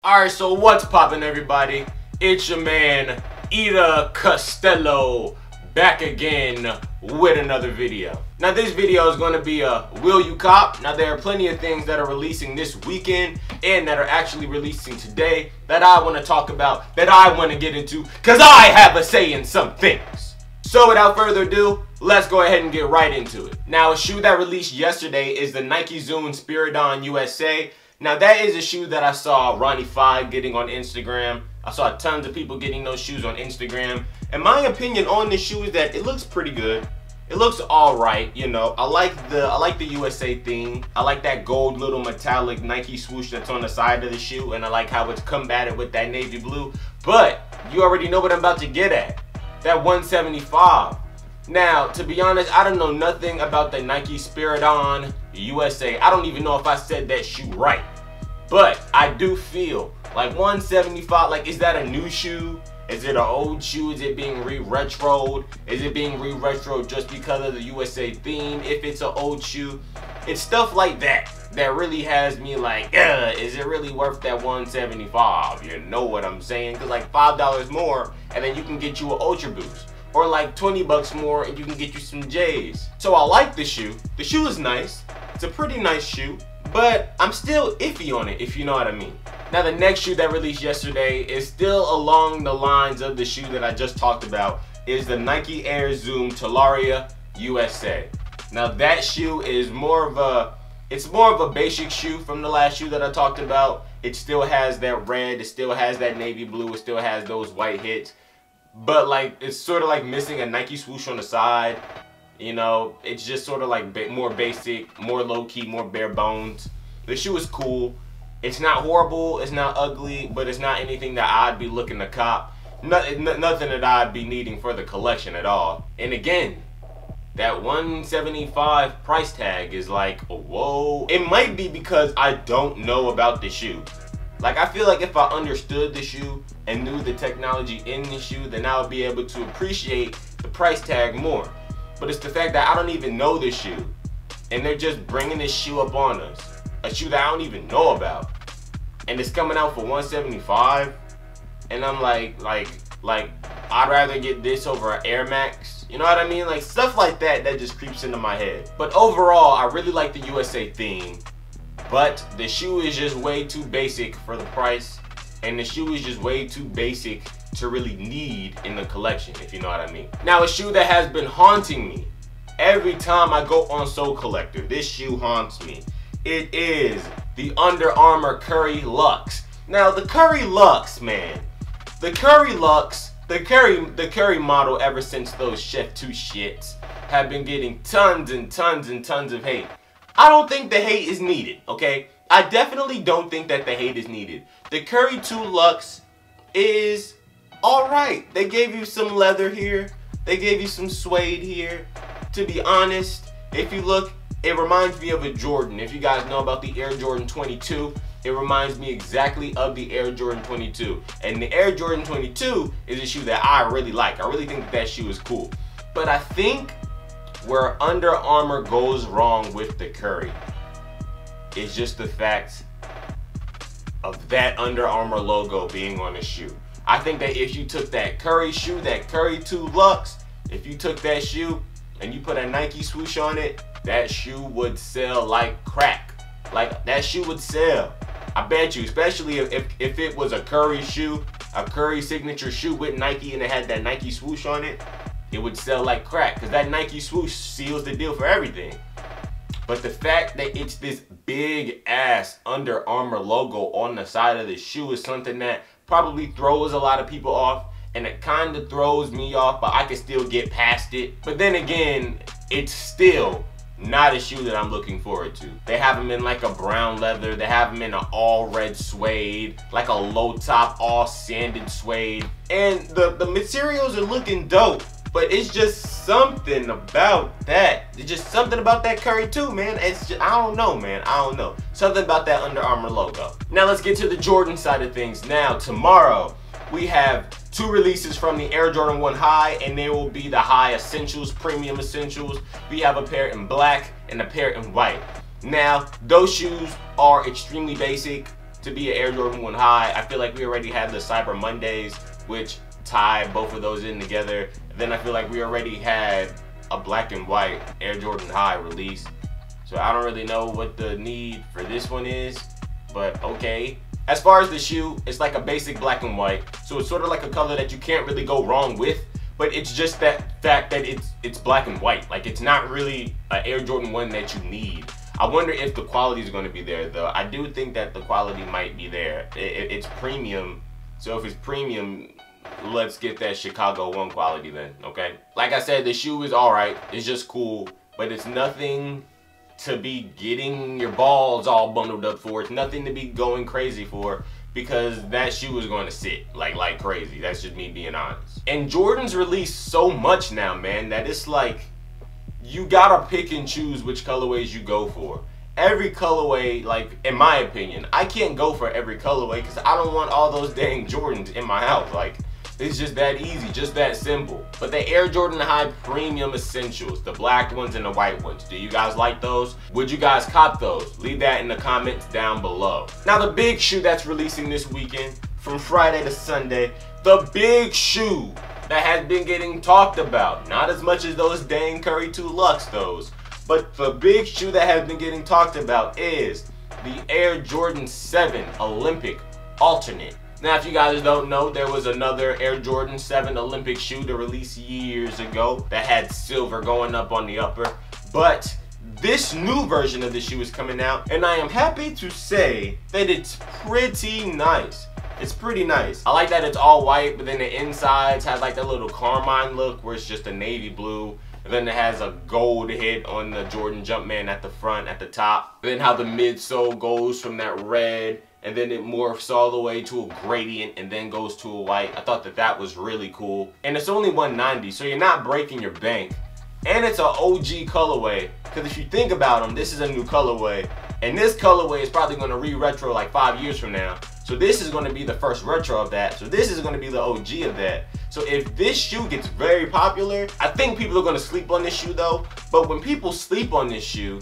Alright, so what's poppin', everybody? It's your man, Ida Costello, back again with another video. Now this video is going to be a Will You Cop? Now there are plenty of things that are releasing this weekend and that are actually releasing today that I want to talk about, that I want to get into, because I have a say in some things. So without further ado, let's go ahead and get right into it. Now a shoe that released yesterday is the Nike Zoom Spiridon USA. Now that is a shoe that I saw Ronnie Five getting on Instagram. I saw tons of people getting those shoes on Instagram. And my opinion on this shoe is that it looks pretty good. It looks alright, you know. I like the USA theme. I like that gold little metallic Nike swoosh that's on the side of the shoe, and I like how it's combated with that navy blue. But you already know what I'm about to get at. That 175. Now, to be honest, I don't know nothing about the Nike Spiridon USA. I don't even know if I said that shoe right. But I do feel like 175, like, is that a new shoe? Is it an old shoe? Is it being re-retroed? Is it being re-retroed just because of the USA theme? If it's an old shoe, it's stuff like that that really has me like, is it really worth that 175? You know what I'm saying? Because like $5 more, and then you can get you an Ultra Boost. Or like 20 bucks more and you can get you some J's. So I like the shoe. The shoe is nice. It's a pretty nice shoe, but I'm still iffy on it, if you know what I mean. Now the next shoe that released yesterday is still along the lines of the shoe that I just talked about, is the Nike Air Zoom Aria USA. Now that shoe is more of a basic shoe from the last shoe that I talked about. It still has that red, it still has that navy blue, it still has those white hits. But like, it's sort of like missing a Nike swoosh on the side. You know, it's just sort of like more basic, more low-key, more bare bones. The shoe is cool. It's not horrible, it's not ugly, but it's not anything that I'd be looking to cop. Nothing that I'd be needing for the collection at all. And again, that 175 price tag is like, whoa. It might be because I don't know about the shoe. Like, I feel like if I understood the shoe and knew the technology in the shoe, then I would be able to appreciate the price tag more. But it's the fact that I don't even know this shoe, and they're just bringing this shoe up on us. A shoe that I don't even know about. And it's coming out for 175. And I'm like, I'd rather get this over an Air Max. You know what I mean? Like, stuff like that just creeps into my head. But overall, I really like the USA theme. But the shoe is just way too basic for the price, and the shoe is just way too basic to really need in the collection, if you know what I mean. Now, a shoe that has been haunting me every time I go on Soul Collector, this shoe haunts me. It is the Under Armour Curry Luxe. Now, the Curry Luxe, man, the Curry Luxe, the Curry model ever since those Chef 2 shits have been getting tons and tons and tons of hate. I don't think the hate is needed, okay? I definitely don't think that the hate is needed. The Curry 2 Luxe is alright. They gave you some leather here. They gave you some suede here. To be honest, if you look, it reminds me of a Jordan. If you guys know about the Air Jordan 22, it reminds me exactly of the Air Jordan 22. And the Air Jordan 22 is a shoe that I really like. I really think that that shoe is cool. But I think where Under Armour goes wrong with the Curry is just the fact of that Under Armour logo being on the shoe. I think that if you took that Curry shoe, that Curry 2 Luxe, if you took that shoe and you put a Nike swoosh on it, that shoe would sell like crack. Like, that shoe would sell. I bet you, especially if it was a Curry shoe, a Curry signature shoe with Nike, and it had that Nike swoosh on it, it would sell like crack, because that Nike swoosh seals the deal for everything. But the fact that it's this big ass Under Armour logo on the side of the shoe is something that probably throws a lot of people off, and it kind of throws me off, but I can still get past it. But then again, it's still not a shoe that I'm looking forward to. They have them in like a brown leather, they have them in an all red suede, like a low top all sanded suede, and the materials are looking dope. But it's just something about that. It's just something about that Curry 2, man. It's just, I don't know, man. I don't know. Something about that Under Armour logo. Now let's get to the Jordan side of things. Now, tomorrow, we have 2 releases from the Air Jordan 1 High, and they will be the High Essentials, Premium Essentials. We have a pair in black and a pair in white. Now, those shoes are extremely basic. to be an Air Jordan 1 high. I feel like we already had the Cyber Mondays, which tie both of those in together. And then I feel like we already had a black and white Air Jordan high release. So I don't really know what the need for this one is, but okay. As far as the shoe, it's like a basic black and white. So it's sort of like a color that you can't really go wrong with, but it's just that fact that it's black and white. Like, it's not really an Air Jordan 1 that you need. I wonder if the quality is going to be there though. I do think that the quality might be there. It's premium, so if it's premium, let's get that Chicago 1 quality then, okay? Like I said, the shoe is alright, it's just cool, but it's nothing to be getting your balls all bundled up for. It's nothing to be going crazy for, because that shoe is going to sit like crazy. That's just me being honest. And Jordan's released so much now, man, that it's like you gotta pick and choose which colorways you go for. Every colorway, like, in my opinion, I can't go for every colorway because I don't want all those dang Jordans in my house. Like, it's just that easy, just that simple. But the Air Jordan High Premium Essentials, the black ones and the white ones, do you guys like those? Would you guys cop those? Leave that in the comments down below. Now, the big shoe that's releasing this weekend, from Friday to Sunday, the big shoe that has been getting talked about. Not as much as those dang Curry 2 Lux those, but the big shoe that has been getting talked about is the Air Jordan 7 Olympic Alternate. Now, if you guys don't know, there was another Air Jordan 7 Olympic shoe to release years ago that had silver going up on the upper. But this new version of the shoe is coming out, and I am happy to say that it's pretty nice. It's pretty nice. I like that it's all white, but then the insides has like that little carmine look where it's just a navy blue. And then it has a gold hit on the Jordan Jumpman at the front, at the top. And then how the midsole goes from that red, and then it morphs all the way to a gradient and then goes to a white. I thought that that was really cool. And it's only $190, so you're not breaking your bank. And it's an OG colorway, because if you think about them, this is a new colorway. And this colorway is probably going to re-retro like 5 years from now. So this is going to be the first retro of that. So this is going to be the OG of that. So if this shoe gets very popular, I think people are going to sleep on this shoe though. But when people sleep on this shoe,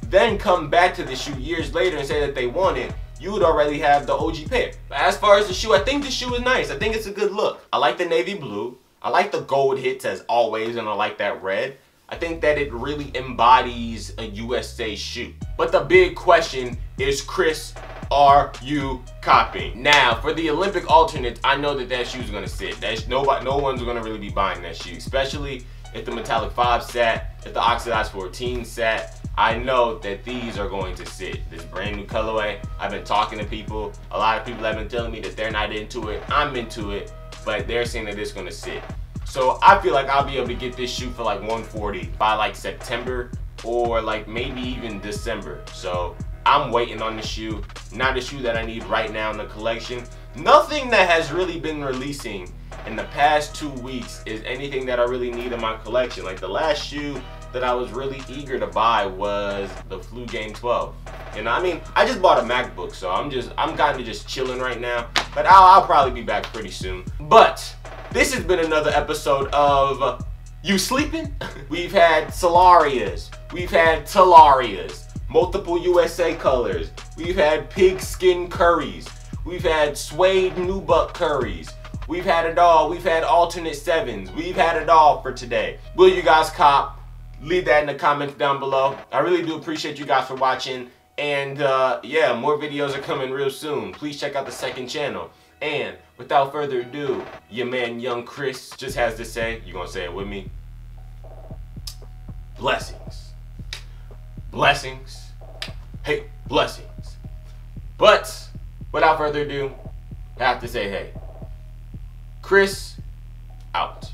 then come back to the shoe years later and say that they want it, you would already have the OG pair. But as far as the shoe, I think the shoe is nice. I think it's a good look. I like the navy blue. I like the gold hits as always, and I like that red. I think that it really embodies a USA shoe. But the big question is, Chris, are you copying? Now, for the Olympic alternates, I know that that shoe is gonna sit. No one's gonna really be buying that shoe, especially if the Metallic 5 sat, if the Oxidized 14 sat. I know that these are going to sit. This brand new colorway, I've been talking to people. A lot of people have been telling me that they're not into it. I'm into it, but they're saying that it's gonna sit. So I feel like I'll be able to get this shoe for like $140 by like September or like maybe even December. So I'm waiting on the shoe. Not a shoe that I need right now in the collection. Nothing that has really been releasing in the past 2 weeks is anything that I really need in my collection. Like the last shoe that I was really eager to buy was the Flu Game 12. And I mean, I just bought a MacBook, so I'm kind of just chilling right now. But I'll probably be back pretty soon. But this has been another episode of You Sleeping? We've had Solarias, we've had Talarias, multiple USA colors, we've had pigskin curries, we've had suede nubuck curries, we've had it all, we've had alternate 7s, we've had it all for today. Will you guys cop? Leave that in the comments down below. I really do appreciate you guys for watching, and yeah, more videos are coming real soon. Please check out the second channel. And without further ado, your man Young Chris just has to say, you gonna say it with me? Blessings. Blessings. Hey, blessings. But without further ado, I have to say, hey, Chris out.